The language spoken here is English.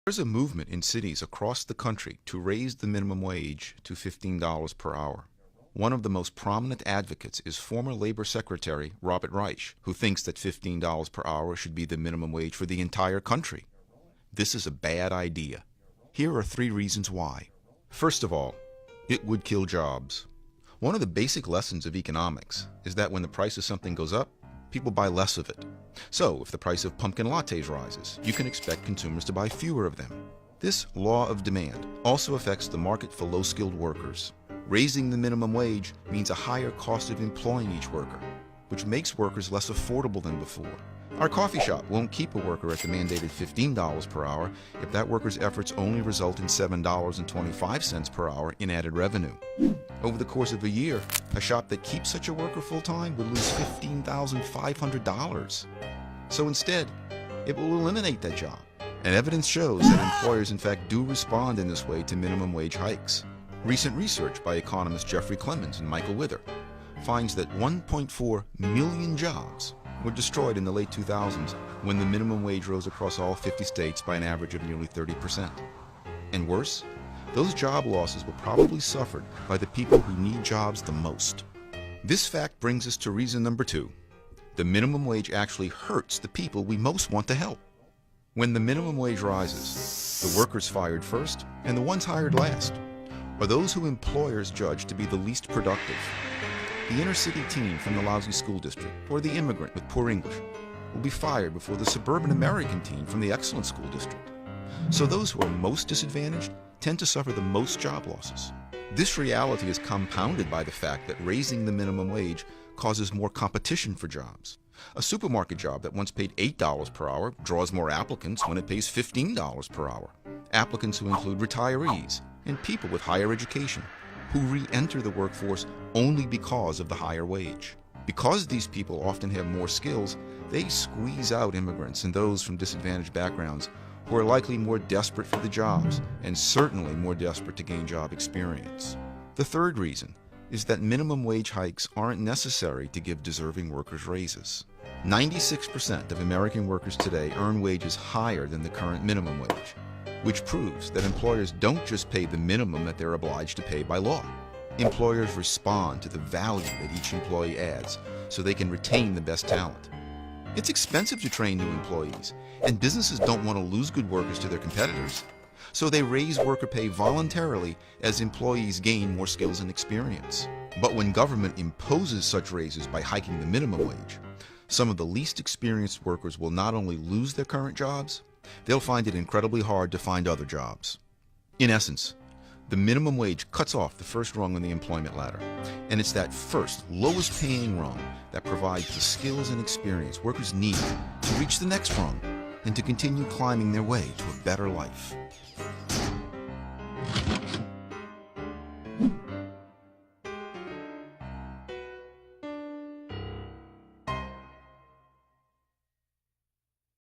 There's a movement in cities across the country to raise the minimum wage to $15 per hour. One of the most prominent advocates is former Labor Secretary Robert Reich, who thinks that $15 per hour should be the minimum wage for the entire country. This is a bad idea. Here are 3 reasons why. First of all, it would kill jobs. One of the basic lessons of economics is that when the price of something goes up, people buy less of it. So, if the price of pumpkin lattes rises, you can expect consumers to buy fewer of them. This law of demand also affects the market for low-skilled workers. Raising the minimum wage means a higher cost of employing each worker, which makes workers less affordable than before. Our coffee shop won't keep a worker at the mandated $15 per hour if that worker's efforts only result in $7.25 per hour in added revenue. Over the course of a year, a shop that keeps such a worker full-time would lose $15,500. So instead, it will eliminate that job. And evidence shows that employers in fact do respond in this way to minimum wage hikes. Recent research by economists Jeffrey Clemens and Michael Wither finds that 1.4 million jobs were destroyed in the late 2000s when the minimum wage rose across all 50 states by an average of nearly 30%. And worse, those job losses were probably suffered by the people who need jobs the most. This fact brings us to reason number 2. The minimum wage actually hurts the people we most want to help. When the minimum wage rises, the workers fired first and the ones hired last are those who employers judge to be the least productive. The inner-city teen from the lousy school district or the immigrant with poor English will be fired before the suburban American teen from the excellent school district. So those who are most disadvantaged tend to suffer the most job losses. This reality is compounded by the fact that raising the minimum wage causes more competition for jobs. A supermarket job that once paid $8 per hour draws more applicants when it pays $15 per hour. Applicants who include retirees and people with higher education who re-enter the workforce only because of the higher wage. Because these people often have more skills, they squeeze out immigrants and those from disadvantaged backgrounds who are likely more desperate for the jobs and certainly more desperate to gain job experience. The third reason is that minimum wage hikes aren't necessary to give deserving workers raises. 96% of American workers today earn wages higher than the current minimum wage, which proves that employers don't just pay the minimum that they're obliged to pay by law. Employers respond to the value that each employee adds so they can retain the best talent. It's expensive to train new employees, and businesses don't want to lose good workers to their competitors. So they raise worker pay voluntarily as employees gain more skills and experience. But when government imposes such raises by hiking the minimum wage, some of the least experienced workers will not only lose their current jobs, they'll find it incredibly hard to find other jobs. In essence, the minimum wage cuts off the first rung on the employment ladder, and it's that first, lowest paying rung that provides the skills and experience workers need to reach the next rung and to continue climbing their way to a better life.